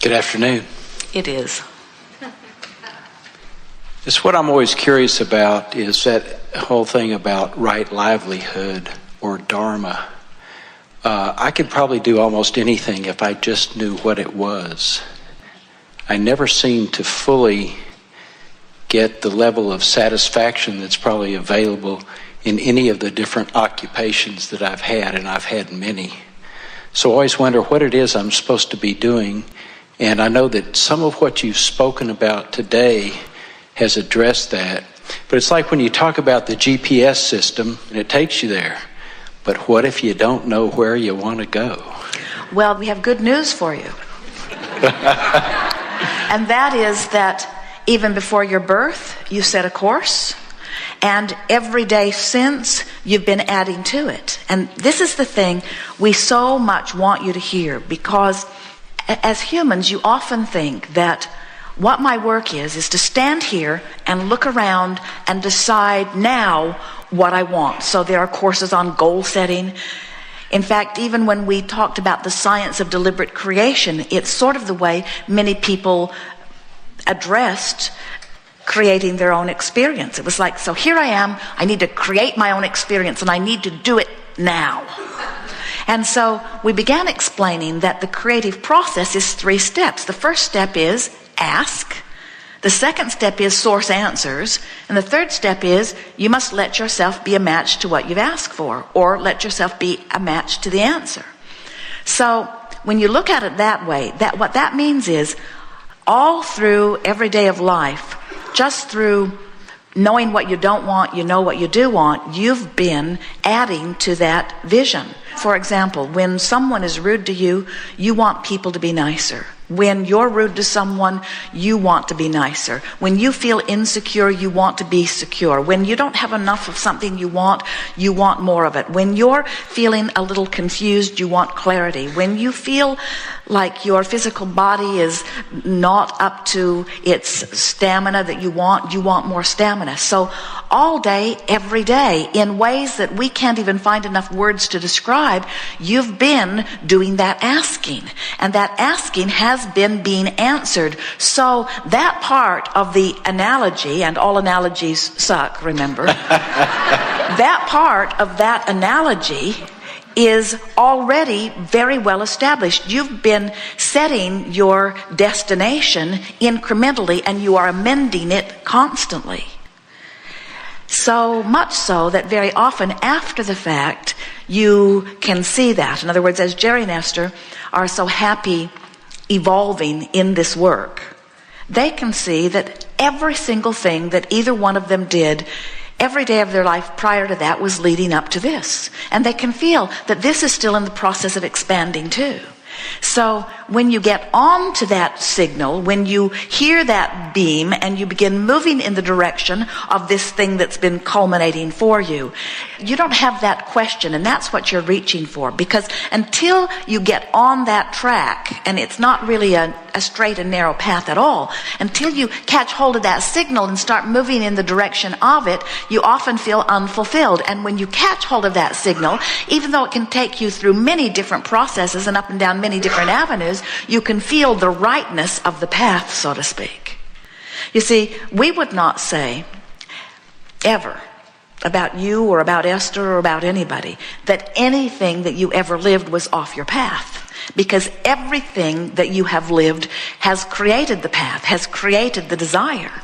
Good afternoon. It is. It's what I'm always curious about is that whole thing about right livelihood or Dharma. I could probably do almost anything if I just knew what it was. I never seem to fully get the level of satisfaction that's probably available in any of the different occupations that I've had, and I've had many. So I always wonder what it is I'm supposed to be doing. And I know that some of what you've spoken about today has addressed that. But it's like when you talk about the GPS system, and it takes you there. But what if you don't know where you want to go? Well, we have good news for you. And that is that even before your birth, you set a course. And every day since, you've been adding to it. And this is the thing we so much want you to hear, because as humans, you often think that what my work is to stand here and look around and decide now what I want. So there are courses on goal setting. In fact, even when we talked about the science of deliberate creation, it's sort of the way many people addressed creating their own experience. It was like, so here I am, I need to create my own experience, and I need to do it now. And so we began explaining that the creative process is 3 steps. The first step is ask. The second step is source answers. And the third step is you must let yourself be a match to what you've asked for, or let yourself be a match to the answer. So when you look at it that way, what that means is all through every day of life, just through knowing what you don't want, you know what you do want, you've been adding to that vision. For example, when someone is rude to you, you want people to be nicer. When you're rude to someone, you want to be nicer. When you feel insecure, you want to be secure. When you don't have enough of something you want more of it. When you're feeling a little confused, you want clarity. When you feel like your physical body is not up to its stamina that you want more stamina. So all day, every day, in ways that we can't even find enough words to describe, you've been doing that asking. And that asking has been being answered. So that part of the analogy, and all analogies suck, remember, that part of that analogy is already very well established. You've been setting your destination incrementally, and you are amending it constantly. So much so that very often after the fact, you can see that. In other words, as Jerry and Esther are so happy evolving in this work, they can see that every single thing that either one of them did every day of their life prior to that was leading up to this. And they can feel that this is still in the process of expanding too. So when you get on to that signal, when you hear that beam and you begin moving in the direction of this thing that's been culminating for you, you don't have that question, and that's what you're reaching for. Because until you get on that track, and it's not really a straight and narrow path at all, until you catch hold of that signal and start moving in the direction of it, you often feel unfulfilled. And when you catch hold of that signal, even though it can take you through many different processes and up and down many different avenues, you can feel the rightness of the path, so to speak. You see, we would not say ever about you or about Esther or about anybody that anything that you ever lived was off your path, because everything that you have lived has created the path, has created the desire.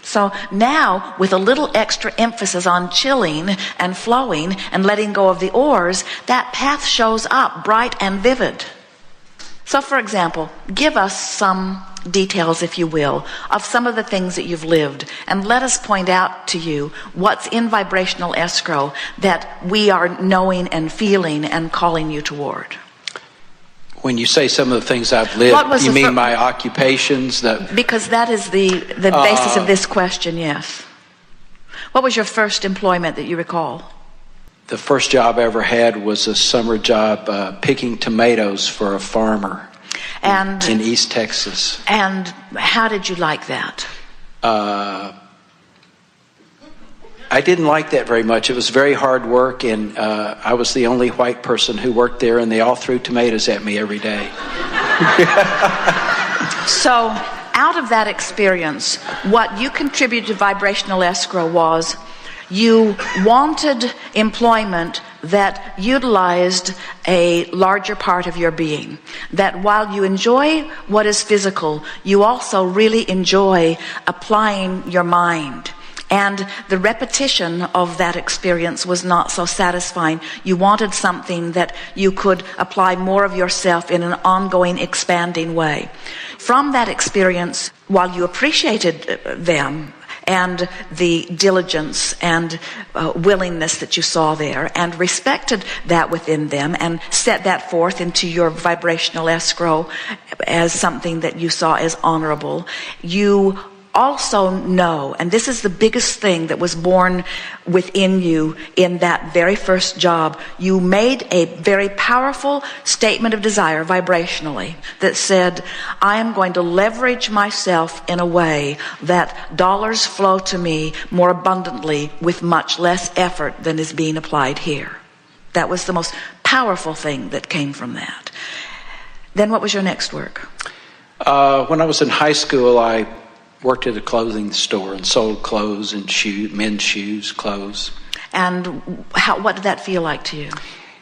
So now, with a little extra emphasis on chilling and flowing and letting go of the oars, that path shows up bright and vivid. So, for example, give us some details, if you will, of some of the things that you've lived, and let us point out to you what's in vibrational escrow that we are knowing and feeling and calling you toward. When you say some of the things I've lived, you mean my occupations? Because that is the basis of this question, yes. What was your first employment that you recall? The first job I ever had was a summer job picking tomatoes for a farmer in East Texas. And how did you like that? I didn't like that very much. It was very hard work, and I was the only white person who worked there, and they all threw tomatoes at me every day. So out of that experience, what you contributed to vibrational escrow was you wanted employment that utilized a larger part of your being. That while you enjoy what is physical, you also really enjoy applying your mind. And the repetition of that experience was not so satisfying. You wanted something that you could apply more of yourself in an ongoing, expanding way. From that experience, while you appreciated them, and the diligence and willingness that you saw there, and respected that within them, and set that forth into your vibrational escrow as something that you saw as honorable, you also know, and this is the biggest thing that was born within you in that very first job, you made a very powerful statement of desire vibrationally that said, I am going to leverage myself in a way that dollars flow to me more abundantly with much less effort than is being applied here. That was the most powerful thing that came from that. Then what was your next work? When I was in high school, I worked at a clothing store and sold clothes and men's shoes, clothes. And what did that feel like to you?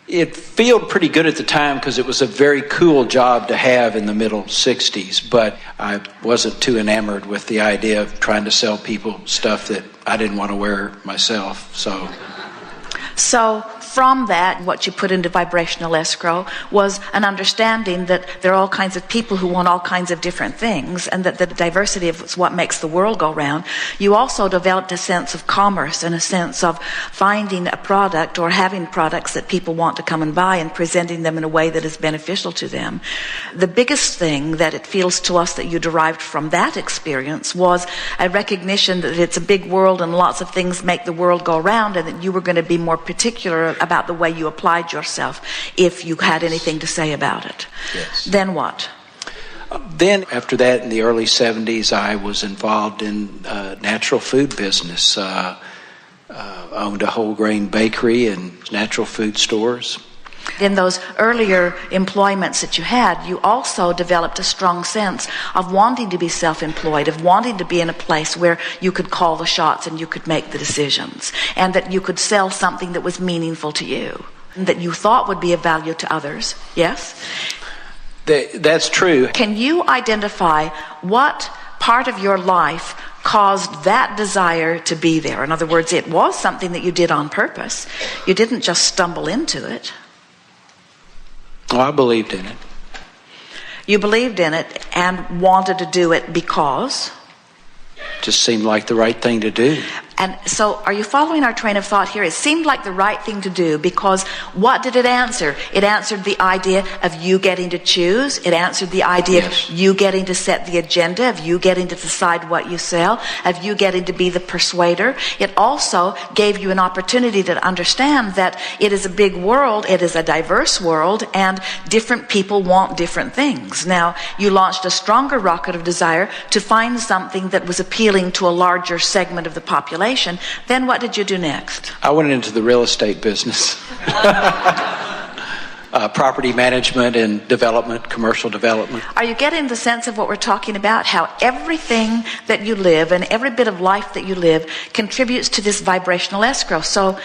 It felt pretty good at the time because it was a very cool job to have in the middle 60s, but I wasn't too enamored with the idea of trying to sell people stuff that I didn't want to wear myself. So from that, what you put into vibrational escrow was an understanding that there are all kinds of people who want all kinds of different things, and that the diversity is what makes the world go round. You also developed a sense of commerce and a sense of finding a product or having products that people want to come and buy and presenting them in a way that is beneficial to them. The biggest thing that it feels to us that you derived from that experience was a recognition that it's a big world and lots of things make the world go round, and that you were going to be more particular about the way you applied yourself if you had anything to say about it. Yes. Then what? Then after that, in the early 70s, I was involved in natural food business. Owned a whole grain bakery and natural food stores. In those earlier employments that you had, you also developed a strong sense of wanting to be self-employed, of wanting to be in a place where you could call the shots and you could make the decisions, and that you could sell something that was meaningful to you, and that you thought would be of value to others. Yes? That's true. Can you identify what part of your life caused that desire to be there? In other words, it was something that you did on purpose. You didn't just stumble into it. Oh, I believed in it. You believed in it and wanted to do it because? Just seemed like the right thing to do. And so are you following our train of thought here? It seemed like the right thing to do because what did it answer? It answered the idea of you getting to choose. It answered the idea of you getting to set the agenda, of you getting to decide what you sell, of you getting to be the persuader. It also gave you an opportunity to understand that it is a big world, it is a diverse world, and different people want different things. Now, you launched a stronger rocket of desire to find something that was appealing to a larger segment of the population. Then what did you do next? I went into the real estate business. Property management and development, commercial development. Are you getting the sense of what we're talking about? How everything that you live and every bit of life that you live contributes to this vibrational escrow. So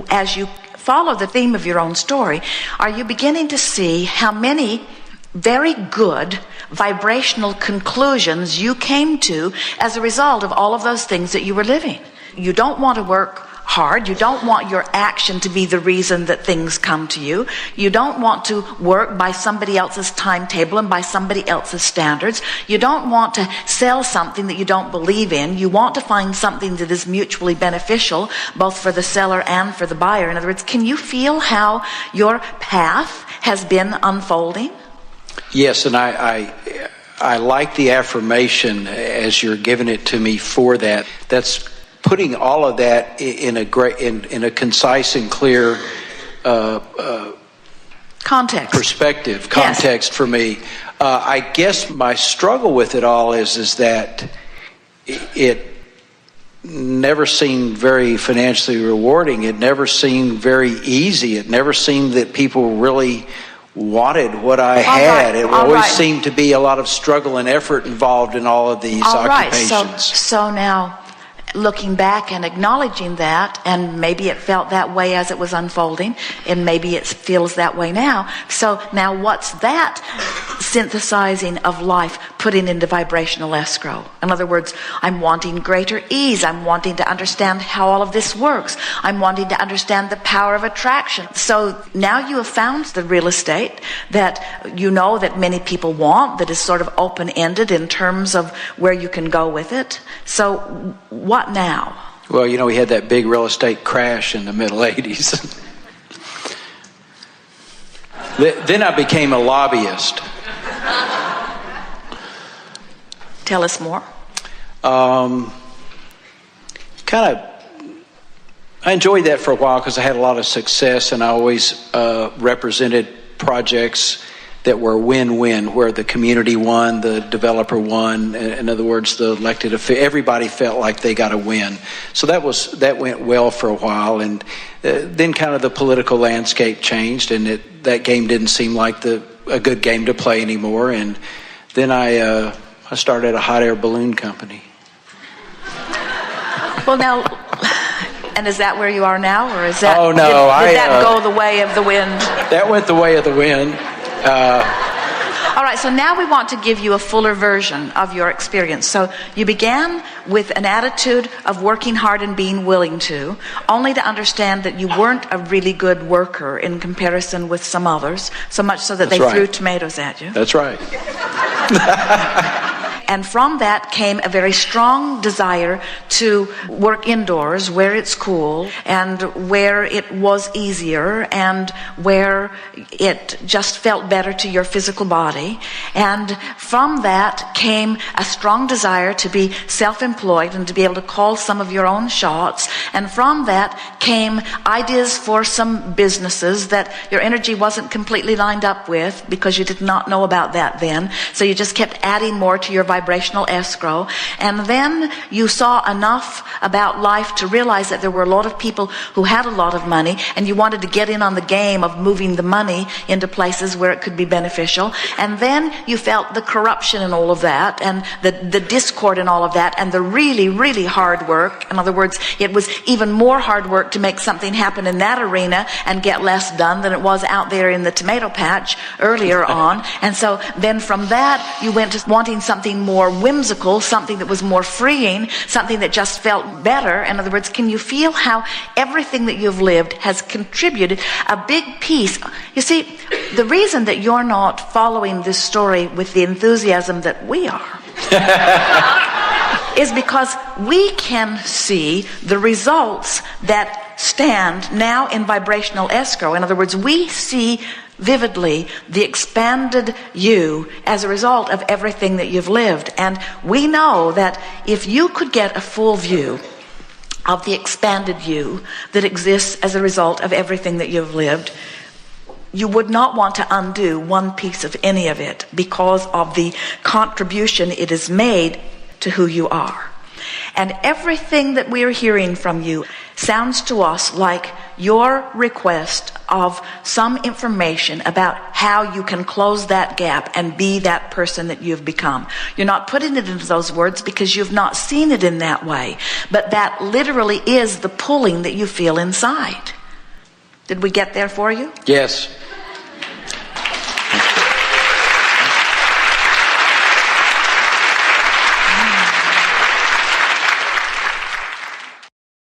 as you follow the theme of your own story, are you beginning to see how many very good vibrational conclusions you came to as a result of all of those things that you were living? You don't want to work hard. You don't want your action to be the reason that things come to you. You don't want to work by somebody else's timetable and by somebody else's standards. You don't want to sell something that you don't believe in. You want to find something that is mutually beneficial, both for the seller and for the buyer. In other words, can you feel how your path has been unfolding? Yes, and I like the affirmation as you're giving it to me for that. That's putting all of that in a concise and clear context yes. For me. I guess my struggle with it all is that it never seemed very financially rewarding. It never seemed very easy. It never seemed that people really wanted what I had. It always seemed to be a lot of struggle and effort involved in all of these occupations. So now, looking back and acknowledging that, and maybe it felt that way as it was unfolding, and maybe it feels that way now. So now what's that synthesizing of life putting into vibrational escrow? In other words, I'm wanting greater ease. I'm wanting to understand how all of this works. I'm wanting to understand the power of attraction. So now you have found the real estate that you know that many people want, that is sort of open-ended in terms of where you can go with it. So what now? Well, we had that big real estate crash in the middle 80s. Then I became a lobbyist. Tell us more. I enjoyed that for a while because I had a lot of success, and I always represented projects that were win-win, where the community won, the developer won. In other words, the elected official, everybody felt like they got a win. So that went well for a while, and then kind of the political landscape changed, and that game didn't seem like a good game to play anymore. And then I started a hot air balloon company. Well, now, and is that where you are now, or is that? Oh no, did that go the way of the wind? That went the way of the wind. All right, so now we want to give you a fuller version of your experience. So you began with an attitude of working hard and being willing to, only to understand that you weren't a really good worker in comparison with some others, so much so that they threw tomatoes at you. That's right. And from that came a very strong desire to work indoors where it's cool and where it was easier and where it just felt better to your physical body. And from that came a strong desire to be self-employed and to be able to call some of your own shots. And from that came ideas for some businesses that your energy wasn't completely lined up with because you did not know about that then. So you just kept adding more to your vibrational escrow. And then you saw enough about life to realize that there were a lot of people who had a lot of money, and you wanted to get in on the game of moving the money into places where it could be beneficial. And then you felt the corruption in all of that, and the discord in all of that, and the really, really hard work. In other words, it was even more hard work to make something happen in that arena and get less done than it was out there in the tomato patch earlier on. And so then from that, you went to wanting something more whimsical, something that was more freeing, something that just felt better. In other words, can you feel how everything that you've lived has contributed a big piece? You see, the reason that you're not following this story with the enthusiasm that we are is because we can see the results that stand now in vibrational escrow. In other words, we see vividly the expanded you as a result of everything that you've lived. And we know that if you could get a full view of the expanded you that exists as a result of everything that you've lived, you would not want to undo one piece of any of it because of the contribution it has made to who you are. And everything that we are hearing from you sounds to us like your request of some information about how you can close that gap and be that person that you've become. You're not putting it into those words because you've not seen it in that way, but that literally is the pulling that you feel inside. Did we get there for you? Yes.